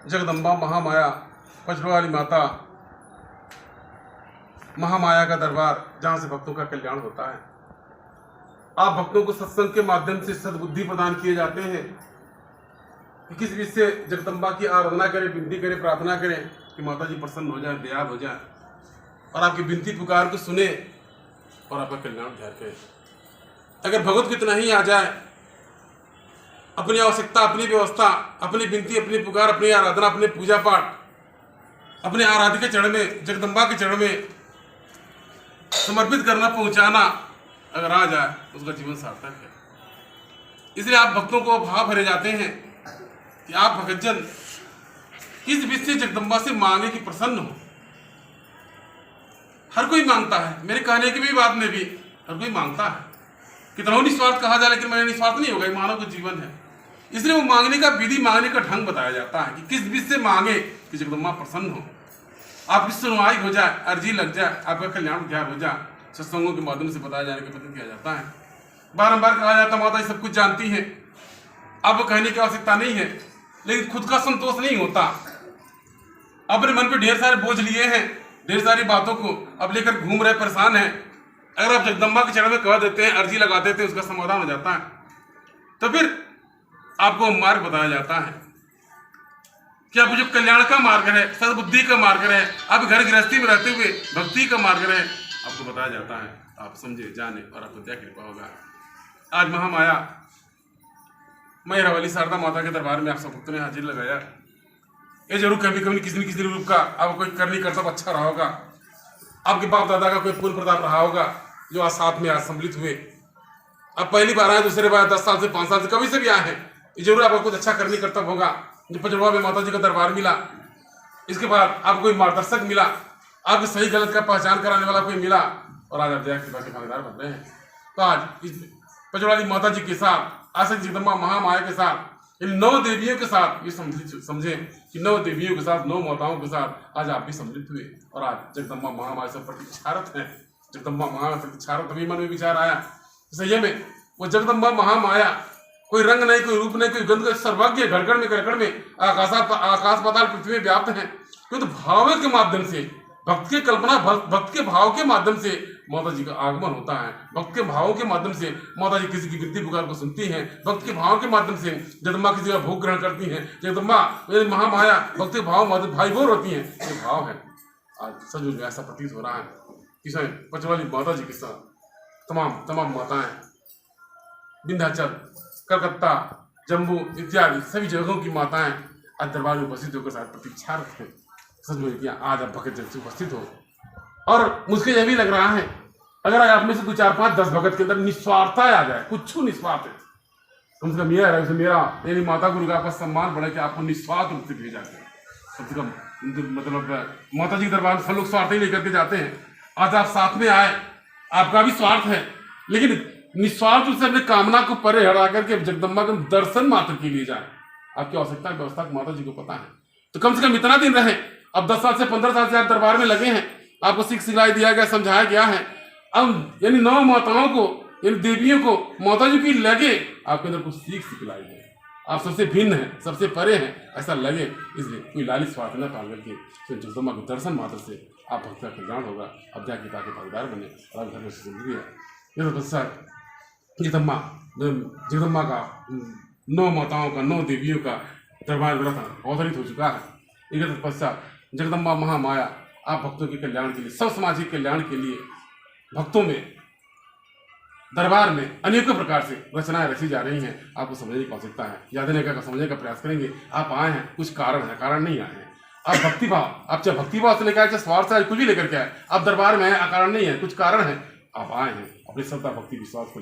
जगदम्बा महामाया पचड़ों वाली माता महामाया का दरबार जहाँ से भक्तों का कल्याण होता है। आप भक्तों को सत्संग के माध्यम से सद्बुद्धि प्रदान किए जाते हैं कि किस विधि से जगदम्बा की आराधना करें, विनती करें, प्रार्थना करें कि माता जी प्रसन्न हो जाए, दयाल हो जाए और आपकी विनती पुकार को सुने और आपका कल्याण ध्यान करें। अगर भगवत को इतना ही आ जाए, अपनी आवश्यकता, अपनी व्यवस्था, अपनी विनती, अपनी पुकार, अपनी आराधना, अपने पूजा पाठ अपने आराध्य के चरण में, जगदम्बा के चरण में समर्पित करना, पहुंचाना अगर आ जाए तो उसका जीवन सार्थक है। इसलिए आप भक्तों को भाव भरे जाते हैं कि आप भक्तजन किस विधि से जगदम्बा से मांगे कि प्रसन्न हो। हर कोई मांगता है, मेरे कहने की भी बात में भी हर कोई मांगता है। कितना निस्वार्थ कहा जाए, लेकिन मैंने निस्वार्थ नहीं होगा, ये मानव का जीवन है। इसलिए वो मांगने का विधि, मांगने का ढंग बताया जाता है कि किस विधि से मांगे कि जगदम्बा प्रसन्न हो, आपकी सुनवाई हो जाए, अर्जी लग जाए, आपका कल्याण ध्यान हो जाए। सत्संगों के माध्यम से बताया जाने का प्रयत्न किया जाता है। बारंबार कहा जाता है माता जी सब कुछ जानती है, अब कहने की आवश्यकता नहीं है, लेकिन खुद का संतोष नहीं होता। अपने मन पे ढेर सारे बोझ लिए हैं, ढेर सारी बातों को अब लेकर घूम रहे, परेशान हैं। अगर आप जगदम्बा के चरण में कह देते हैं, अर्जी लगा देते हैं, उसका समाधान हो जाता है। तो फिर आपको मार्ग बताया जाता है कि आप जो कल्याण का मार्ग है, सद्बुद्धि का मार्ग है, आप घर गृहस्थी में रहते हुए भक्ति का मार्ग है, आपको बताया जाता है। आप समझे, जाने और आपको क्या कृपा होगा। आज महामाया मैहर वाली शारदा माता के दरबार में आप सब भक्तों ने हाजिर लगाया। ये जरूर कभी कभी किसी न किसी रूप का आपको कोई करनी कर्तव्य अच्छा रहा होगा, आपके बाप दादा का कोई पुण्य प्रताप रहा होगा जो आज साथ में आज सम्मिलित हुए। अब पहली बार आए, दूसरे बार 10 साल से 5 साल से कभी से भी आए हैं, ये जरूर आपको कुछ अच्छा करनी कर्तव्य होगा। जो पचड़वा में माता जी का दरबार मिला, इसके बाद आपको कोई मार्गदर्शक मिला, आपको सही गलत का पहचान कराने वाला कोई मिला और आज आप दया कृपा के भागीदार बन रहे हैं। तो आज इस पचड़वा वाली माता जी के साथ, आसक्त जगदम्बा महामाया के साथ, इन 9 देवियों के साथ ये समझें कि 9 देवियों के साथ, 9 माताओं के साथ आज आप भी सम्मिलित हुए और आज जगदम्बा महामाया से प्रतीक्षारत है। जगदम्बा महामाया प्रतीक्षारत अभी मन में विचार आया सही में, वो जगदम्बा महामाया कोई रंग नहीं, कोई रूप नहीं, कोई गंध, सर्वज्ञ घड़गड़ में गड़गड़ में आकाश पाताल पृथ्वी में व्याप्त है। किंतु भाव के माध्यम से, भक्त के कल्पना, भक्त के भाव के माध्यम से माता जी का आगमन होता है। भक्त के भावों के माध्यम से माता जी किसी की विनती पुकार को सुनती हैं। भक्त के भाव के माध्यम से जगदम्बा किसी का भोग ग्रहण करती हैं। जगदम्बा महामाया भक्त के भाव भाई बोर होती हैं। ये भाव है आज सच में ऐसा प्रतीत हो रहा है कि पचड़वा वाली माता जी के साथ तमाम माताएं विंध्याचल, कलकत्ता, जम्मू इत्यादि सभी जगहों की माताएं आज दरबार में उपस्थित होकर साथ प्रतीक्षारत हैं। सच में किया आज आप भगत जन से उपस्थित हो और मुझे यह भी लग रहा है अगर आप में से 2, 4, 5, 10 भगत के अंदर निस्वार्थता आ जाए, कुछ निस्वार्थ है, कम से कम यह है मेरा मेरी माता गुरु का आपका सम्मान बढ़े कि आपको निस्वार्थ रूप से भेजा जाए। कम से कम मतलब माता जी के दरबार में सब लोग स्वार्थ ही लेकर के जाते हैं। आज आप साथ में आए, आपका भी स्वार्थ है, लेकिन निस्वार्थ रूप से अपने कामना को परे हटा करके जगदम्बा के दर्शन मात्र के लिए जाए। आपकी आवश्यकता व्यवस्था माता जी को पता है, तो कम से कम इतना दिन रहे। अब 10 साल से 15 साल से आप दरबार में लगे हैं, आपको सिखाई दिया गया, समझाया गया है। अब यानी 9 माताओं को, यानी देवियों को माता जी की लगे आपके अंदर कुछ सीख सिखलाई है, आप सबसे भिन्न है, सबसे परे हैं, ऐसा लगे। इसलिए कोई लालच स्वार्थ न पाल करके तो जगदम्बा के दर्शन मात्र से आप भक्त का कल्याण होगा। अब जाके ताकि भागीदार बने और आप घर से जिंदगी है। जगदम्बा का 9 माताओं का, 9 देवियों का दरबार व्रत अवतरित हो चुका है। इसके तत्पश्चात जगदम्बा महामाया आप भक्तों के कल्याण के लिए, सब सामाजिक कल्याण के लिए भक्तों में, दरबार में अनेकों प्रकार से रचनाएं रची जा रही हैं। आपको समझने की आवश्यकता है, यादने का समझने का प्रयास करेंगे। आप आए हैं, कुछ कारण है, कारण नहीं आए हैं। आप भक्तिभाव, आप चाहे भक्तिभाव से लेकर आए, चाहे स्वार्थ से कुछ भी लेकर के आए, आप दरबार में आए, कारण नहीं है, कुछ कारण है। आप आए हैं अपनी श्रद्धा भक्ति विश्वास को